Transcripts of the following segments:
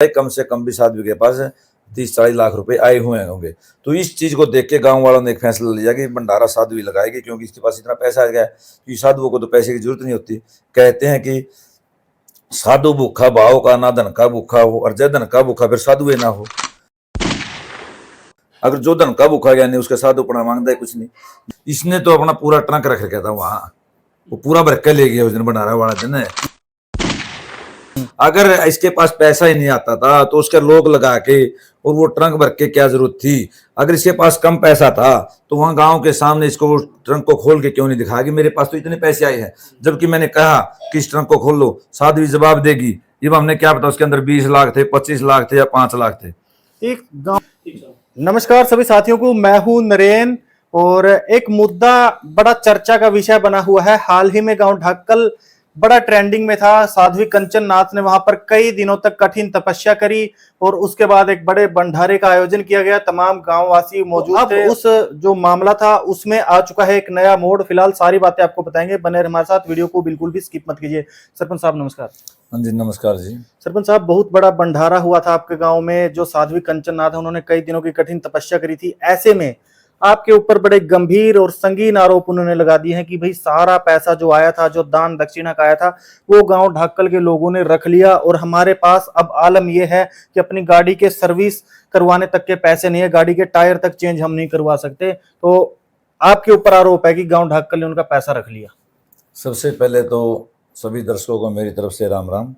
कम से कम भी साध्वी के पास 30-40 लाख रुपए आए हुए होंगे। तो इस चीज को देख के गांव वालों ने एक फैसला लिया कि भंडारा साध्वी लगाएगी, क्योंकि इसके पास इतना पैसा आ गया है कि साधुओं को तो पैसे की जरूरत नहीं होती। कहते हैं कि साधु भूखा भाव का, ना धन का भूखा हो, और जय धन का भूखा फिर साधुए ना हो। अगर जो धन का भूखा गया नहीं, उसका साधु पड़ा मांगता है कुछ नहीं। इसने तो अपना पूरा ट्रंक रख रखा था वहां, वो पूरा भर के ले गया उस दिन भंडारा वाला दिन है। अगर इसके पास पैसा ही नहीं आता था तो उसके लोग लगा के और वो ट्रंक भर के क्या जरूरत थी। अगर इसके पास कम पैसा था तो वहां गांव के सामने इसको वो ट्रंक को खोल के क्यों नहीं दिखाया कि मेरे पास तो इतने पैसे आए हैं, जबकि मैंने कहा कि इस ट्रंक को खोल लो। साध्वी जवाब देगी, ये हमने क्या पता उसके अंदर 20 लाख थे, 25 लाख थे या 5 लाख थे। एक गांव। नमस्कार सभी साथियों को, मैं हूं नरेन और एक मुद्दा बड़ा चर्चा का विषय बना हुआ है। हाल ही में गांव ढक्कल बड़ा ट्रेंडिंग में था। साध्वी कंचन नाथ ने वहां पर कई दिनों तक कठिन तपस्या करी और उसके बाद एक बड़े भंडारे का आयोजन किया गया। तमाम गांववासी मौजूद थे। उस जो मामला था उसमें आ चुका है एक नया मोड़। फिलहाल सारी बातें आपको बताएंगे, बने हमारे साथ, वीडियो को बिल्कुल भी स्किप मत कीजिए। सरपंच साहब नमस्कार। हाँ जी नमस्कार जी। सरपंच साहब, बहुत बड़ा भंडारा हुआ था आपके गांव में। जो साध्वी कंचन नाथ है उन्होंने कई दिनों की कठिन तपस्या करी थी। ऐसे में आपके ऊपर बड़े गंभीर और संगीन आरोप उन्होंने लगा दिए हैं कि भाई सारा पैसा जो आया था, जो दान दक्षिणा का आया था, वो गांव ढक्कल के लोगों ने रख लिया और हमारे पास अब आलम यह है कि अपनी गाड़ी के सर्विस करवाने तक के पैसे नहीं है, गाड़ी के टायर तक चेंज हम नहीं करवा सकते। तो आपके ऊपर आरोप है कि गांव ढक्कल ने उनका पैसा रख लिया। सबसे पहले तो सभी दर्शकों को मेरी तरफ से राम राम।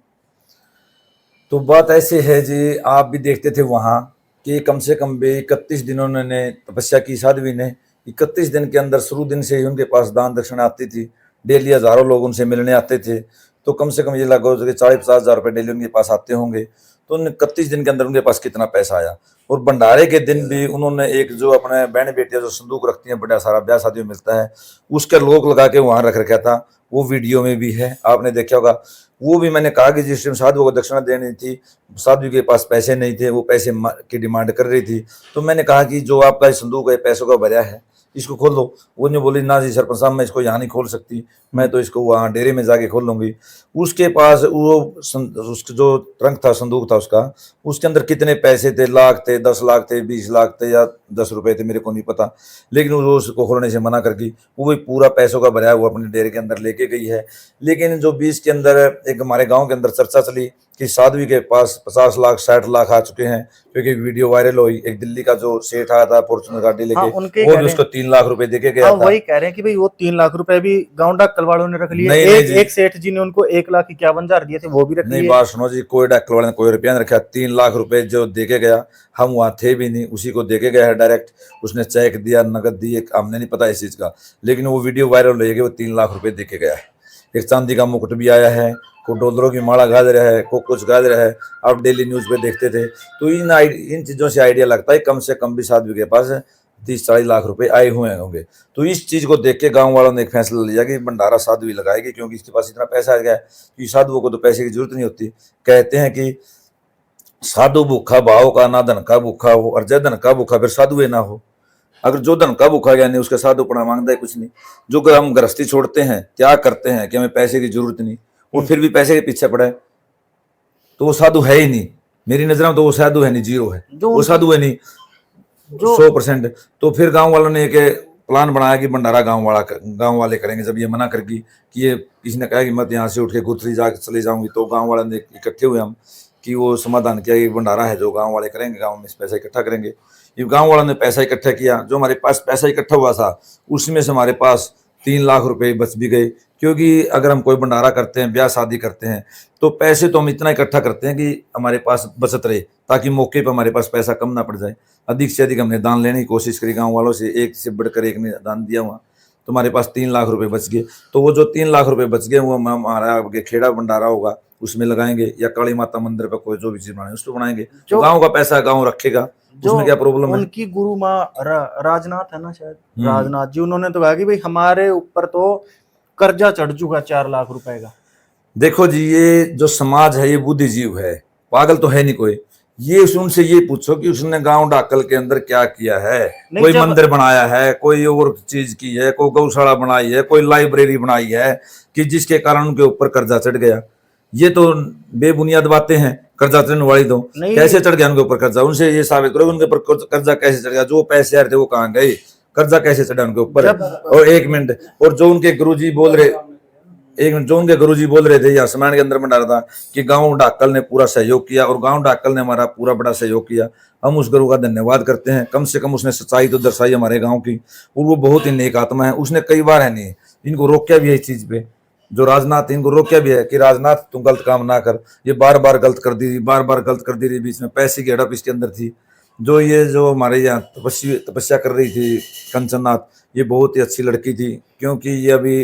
तो बात ऐसी है जी, आप भी देखते थे वहां कि कम से कम भी 31 दिन उन्होंने तपस्या की। साध्वी ने 31 दिन के अंदर शुरू दिन से ही उनके पास दान दक्षिणा आती थी। डेली हजारों लोग उनसे मिलने आते थे। तो कम से कम ये लगभग 40-50 हजार रुपये डेली उनके पास आते होंगे। तो 31 दिन के अंदर उनके पास कितना पैसा आया। और भंडारे के दिन भी उन्होंने एक जो अपने बहन बेटियां जो संदूक रखती हैं, बड़ा सारा ब्याह शादी में मिलता है, उसके लोग लगा के वहां रख रखा था। वो वीडियो में भी है, आपने देखा होगा। वो भी मैंने कहा कि जिस टाइम साधुओं को दक्षिणा देनी थी, साधु के पास पैसे नहीं थे, वो पैसे की डिमांड कर रही थी। तो मैंने कहा कि जो आपका संदूक है पैसों का भरा है, इसको खोल दो। वो नहीं बोली, ना जी सरपंच साहब मैं इसको यहाँ नहीं खोल सकती, मैं तो इसको वहाँ डेरे में जाके खोल लूंगी। उसके पास वो उसका जो ट्रंक था, संदूक था उसका, उसके अंदर कितने पैसे थे, लाख थे, 10 लाख थे, 20 लाख थे या 10 रुपए थे, मेरे को नहीं पता। लेकिन वो उसको खोलने से मना कर दी। वो भी पूरा पैसों का भरा वो अपने डेरे के अंदर लेके गई है। लेकिन जो 20 के अंदर एक हमारे गाँव के अंदर चर्चा चली कि साध्वी के पास 50 लाख 60 लाख आ चुके हैं, क्योंकि वीडियो वायरल हुई। एक दिल्ली का जो सेठ आया था फॉर्च्यूनर गाड़ी लेके, वो भी उसको 3 लाख रुपए देके गया था। वही कह रहे हैं कि भाई वो 3 लाख रुपए भी गांव ढक्कल वालों ने रख लिए। एक सेठ जी ने उनको 1,51,000 दिए थे, वो भी रख लिए। नहीं, बात सुनो जी, कोई ढक्कल वाले ने कोई रुपया नहीं रखा। 3 लाख रुपए जो देके गया, हम वहाँ थे भी नहीं, उसी को देके गया है डायरेक्ट। उसने चेक दिया, नगद दी, हमने नहीं पता इस चीज का। लेकिन वो वीडियो वायरल हो गई, वो 3 लाख रुपए देके गया है। एक चांदी का मुकुट भी आया है, को डॉलरों की माला गाज रहा है, को कुछ गाज रहा है। आप डेली न्यूज पे देखते थे। तो इन चीजों से आइडिया लगता है कम से कम भी साध्वी के पास 30-40 लाख रुपए आए हुए होंगे। तो इस चीज को देख के गांव वालों ने एक फैसला लिया कि भंडारा साध्वी लगाएगी, क्योंकि इसके पास इतना पैसा आ गया है कि साधुओं को तो पैसे की जरूरत नहीं होती। कहते हैं कि साधु भूखा भाव का, ना धन का भूखा हो, और जय धन का भूखा फिर साधुए ना हो। अगर जो धन का भूखा गया नहीं, उसका साधु पड़ा मांगता है कुछ नहीं। जो हम गृहस्थी छोड़ते हैं, त्याग करते हैं कि हमें पैसे की जरूरत नहीं, वो फिर भी पैसे के पीछे पड़ा है, तो वो साधु है ही नहीं। मेरी नजर में तो वो साधु है नहीं, जीरो है, वो साधु है नहीं, 100%। तो फिर गांव वालों ने एक प्लान बनाया कि भंडारा गांव वाले करेंगे। जब ये मना कर दी कि ये किसी ने कहा कि मत यहाँ से उठ के गुथरी जा चले जाऊंगी, तो गांव वालों ने इकट्ठे हुए हम कि वो समाधान किया कि भंडारा है जो गांव वाले करेंगे, गांव में पैसा इकट्ठा करेंगे। ये गांव वालों ने पैसा इकट्ठा किया। जो हमारे पास पैसा इकट्ठा हुआ था उसमें से हमारे पास 3 लाख रुपए बच भी गए। क्योंकि अगर हम कोई भंडारा करते हैं, ब्याह शादी करते हैं, तो पैसे तो हम इतना इकट्ठा करते हैं कि हमारे पास बचत रहे, ताकि मौके पर हमारे पास पैसा कम ना पड़ जाए। अधिक से अधिक हमने दान लेने की कोशिश करी गाँव वालों से, एक से बढ़कर एक ने दान दिया हुआ, तो हमारे पास 3 लाख रुपए बच गए। तो वो जो 3 लाख रुपए बच गए वो हमारा खेड़ा भंडारा होगा उसमें लगाएंगे, या काली माता मंदिर पर कोई जो भी चीज बनाए उसको बनाएंगे। जो गाँव का पैसा गाँव रखेगा, उसमें क्या प्रॉब्लम है। उनकी गुरु माँ राजनाथ है ना, शायद राजनाथ जी, उन्होंने तो कहा कि भाई हमारे ऊपर तो कर्जा चढ़ चुका 4 लाख रुपए का। देखो जी, ये जो समाज है ये बुद्धिजीव है, पागल तो है नहीं कोई। ये उनसे ये पूछो कि उसने गांव ढाकल के अंदर क्या किया है। कोई मंदिर बनाया है, कोई और चीज की है, कोई गौशाला बनाई है, कोई लाइब्रेरी बनाई है कि जिसके कारण उनके ऊपर कर्जा चढ़ गया। ये तो बेबुनियाद बातें हैं। कर्जा चढ़ने वाली तो नहीं। कैसे चढ़ गया उनके ऊपर कर्जा, उनसे ये साबित करो उनके ऊपर कर्जा कैसे चढ़ गया। जो पैसे आ रहे थे वो कहाँ गए, कर्जा कैसे चढ़ा उनके ऊपर। और एक मिनट, और जो उनके गुरुजी बोल रहे, एक मिनट, जो उनके गुरुजी बोल रहे थे ये आसमान के अंदर में डाला था कि गांव डाकल ने पूरा सहयोग किया, और गांव डाकल ने हमारा पूरा बड़ा सहयोग किया। हम उस गुरु का धन्यवाद करते हैं। कम से कम उसने सच्चाई तो दर्शाई हमारे गांव की, और वो बहुत ही नेक आत्मा है। उसने कई बार है नहीं इनको रोका भी है इस चीज पे, जो राजनाथ इनको रोका भी है कि राजनाथ तुम गलत काम ना कर। ये बार बार गलत कर दी रही, बार बार गलत कर दी रही। बीच में पैसे की हड़प इसके अंदर थी। जो हमारे यहाँ तपस्या कर रही थी कंचननाथ, ये बहुत ही अच्छी लड़की थी, क्योंकि ये अभी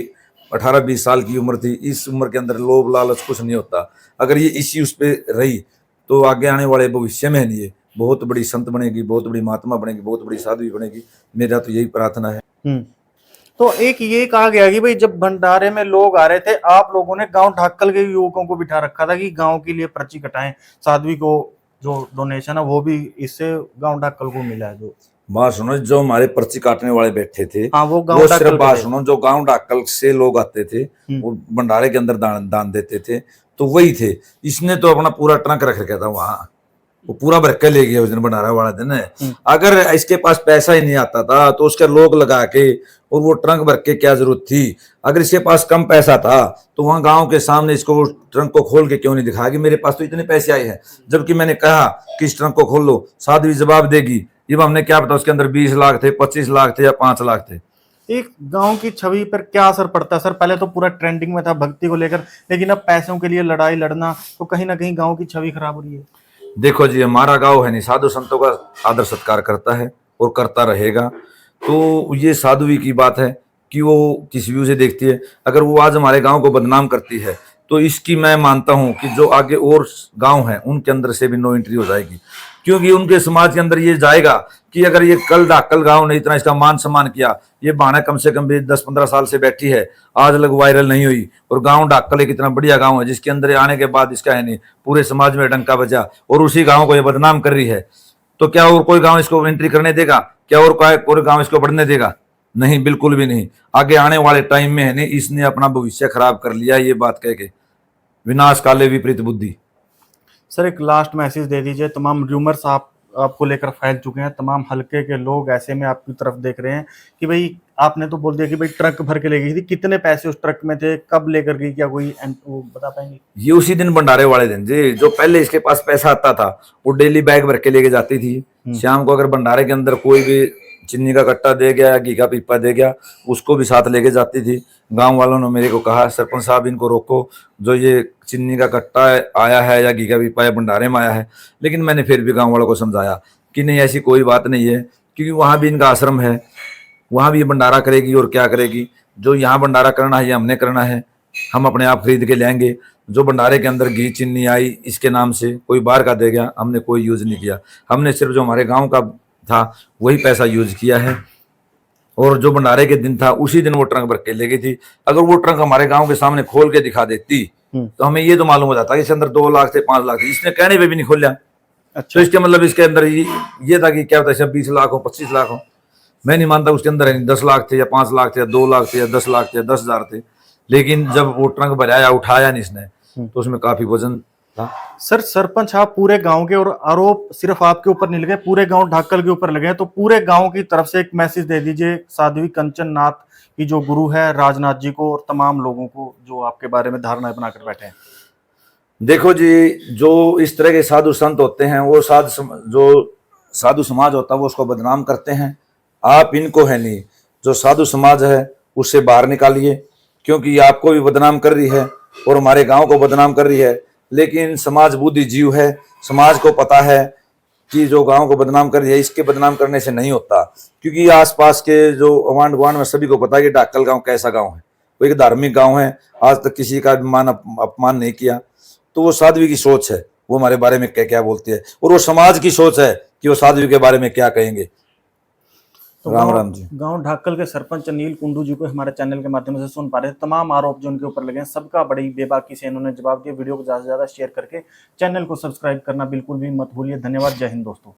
18-20 साल की उम्र थी। इस उम्र के अंदर लोभ लालच कुछ नहीं होता। अगर ये इसी उस पे रही तो आगे आने वाले भविष्य में ये बहुत बड़ी संत बनेगी, बहुत बड़ी महात्मा बनेगी, बहुत बड़ी साध्वी बनेगी। मेरा तो यही प्रार्थना है। तो एक ये कहा गया कि भाई जब भंडारे में लोग आ रहे थे, आप लोगों ने गांव ढाकल के युवकों को बिठा रखा था कि गांव के लिए पर्ची कटाएं। साध्वी को जो डोनेशन है वो भी इससे गांव ढाकल को मिला है। जो बात सुनो, जो हमारे पर्ची काटने वाले बैठे थे, हाँ, वो गांव वो ढाकल सिर्फ के बात थे। सुनो, जो गांव डाकल से लोग आते थे वो भंडारे के अंदर दान देते थे, तो वही थे। इसने तो अपना पूरा ट्रंक रख रखा था वहां, वो पूरा भर के ले गया उस दिन भंडारा वाला दिन है। अगर इसके पास पैसा ही नहीं आता था तो उसके लोग लगा के और वो ट्रंक भर के क्या जरूरत थी। अगर इसके पास कम पैसा था तो वहां गांव के सामने इसको वो ट्रंक को खोल के क्यों नहीं दिखाया कि मेरे पास तो इतने पैसे आए हैं, जबकि मैंने कहा कि इस ट्रंक को खोल लो। साध्वी जवाब देगी, ये हमने क्या पता उसके अंदर 20 लाख थे, 25 लाख थे या 5 लाख थे। एक गांव की छवि पर क्या असर पड़ता है सर? पहले तो पूरा ट्रेंडिंग में था भक्ति को लेकर, लेकिन अब पैसों के लिए लड़ाई लड़ना, तो कहीं ना कहीं गांव की छवि खराब हो रही है। देखो जी, हमारा गांव है नहीं साधु संतों का आदर सत्कार करता है और करता रहेगा। तो ये साधुवी की बात है कि वो किस व्यू से देखती है। अगर वो आज हमारे गांव को बदनाम करती है तो इसकी मैं मानता हूं कि जो आगे और गांव हैं उनके अंदर से भी नो एंट्री हो जाएगी, क्योंकि उनके समाज के अंदर ये जाएगा कि अगर ये कल डाकल गांव ने इतना इसका मान सम्मान किया, ये बहाना कम से कम भी 10-15 साल से बैठी है, आज लग वायरल नहीं हुई, और गांव डाकल एक इतना बढ़िया गांव है जिसके अंदर आने के बाद इसका है नहीं पूरे समाज में डंका बजा, और उसी गांव को ये बदनाम कर रही है, तो क्या और कोई गांव इसको एंट्री करने देगा? क्या और कोई गांव इसको बढ़ने देगा? नहीं, बिल्कुल भी नहीं। आगे आने वाले टाइम में है नहीं इसने अपना भविष्य खराब कर लिया, ये बात कह के। विनाश काले विपरीत बुद्धि। सर एक लास्ट मैसेज दे दीजिए। तमाम र्यूमर्स आपको लेकर फैल चुके हैं, तमाम हल्के के लोग ऐसे में आपकी तरफ देख रहे हैं कि भाई आपने तो बोल दिया कि भाई ट्रक भर के ले गई थी, कितने पैसे उस ट्रक में थे, कब लेकर गई, क्या कोई वो बता पाएंगे? ये उसी दिन भंडारे वाले दिन जी, जो पहले इसके पास पैसा आता था वो डेली बैग भर के लेके जाती थी। शाम को अगर भंडारे के अंदर कोई भी चीनी का कट्टा दे गया या घी का पीपा दे गया, उसको भी साथ लेके जाती थी। गांव वालों ने मेरे को कहा, सरपंच साहब इनको रोको, जो ये चीनी का कट्टा आया है या घी का पीपा या भंडारे में आया है। लेकिन मैंने फिर भी गांव वालों को समझाया कि नहीं, ऐसी कोई बात नहीं है, क्योंकि वहां भी इनका आश्रम है, वहां भी ये भंडारा करेगी और क्या करेगी। जो यहाँ भंडारा करना है ये हमने करना है, हम अपने आप खरीद के लेंगे। जो भंडारे के अंदर घी चीनी आई इसके नाम से कोई बाहर का दे गया, हमने कोई यूज नहीं किया। हमने सिर्फ जो हमारे गांव का था वही पैसा यूज किया है, और जो भंडारे के दिन था उसी दिन वो ट्रंक भर के ले गई थी। अगर वो ट्रंक हमारे गांव के सामने खोल के दिखा देती तो हमें ये तो मालूम हो जाता कि इसके अंदर 2 लाख थे, 5 लाख थे। इसने कहने पे भी नहीं खोला। अच्छा। तो इसके मतलब इसके अंदर ये था कि क्या होता है 20 लाख हो, 25 लाख हो। मैं नहीं मानता उसके अंदर 10 लाख थे या 5 लाख थे या 2 लाख थे या 10 लाख थे या 10,000 थे। लेकिन जब वो ट्रंक भराया, उठाया नहीं इसने, तो उसमें काफी वजन था। सर सरपंच आप पूरे गांव के, और आरोप सिर्फ आपके ऊपर नहीं लगे, पूरे गांव ढाकल के ऊपर लगे हैं, तो पूरे गांव की तरफ से एक मैसेज दे दीजिए साध्वी कंचन नाथ की जो गुरु है राजनाथ जी को, और तमाम लोगों को जो आपके बारे में धारणाएं बनाकर बैठे हैं। देखो जी, जो इस तरह के साधु संत होते हैं वो जो साधु समाज होता है वो उसको बदनाम करते हैं। आप इनको है नहीं, जो साधु समाज है उससे बाहर निकालिए, क्योंकि ये आपको भी बदनाम कर रही है और हमारे गांव को बदनाम कर रही है। लेकिन समाज बुद्धि जीव है, समाज को पता है कि जो गांव को बदनाम कर रही है इसके बदनाम करने से नहीं होता, क्योंकि आसपास के जो अवान गवान में सभी को पता है कि डाकल गांव कैसा गांव है। वो एक धार्मिक गांव है, आज तक किसी का अपमान नहीं किया। तो वो साध्वी की सोच है, वो हमारे बारे में क्या क्या बोलती है, और वो समाज की सोच है कि वो साध्वी के बारे में क्या कहेंगे। तो राम राम जी। गांव ढाकल के सरपंच अनिल कुंडू जी को हमारे चैनल के माध्यम से सुन पा रहे हैं। तमाम आरोप जो उनके ऊपर लगे हैं सबका बड़ी बेबाकी से इन्होंने जवाब दिया। वीडियो को ज्यादा से ज्यादा शेयर करके चैनल को सब्सक्राइब करना बिल्कुल भी मत भूलिए। धन्यवाद। जय हिंद दोस्तों।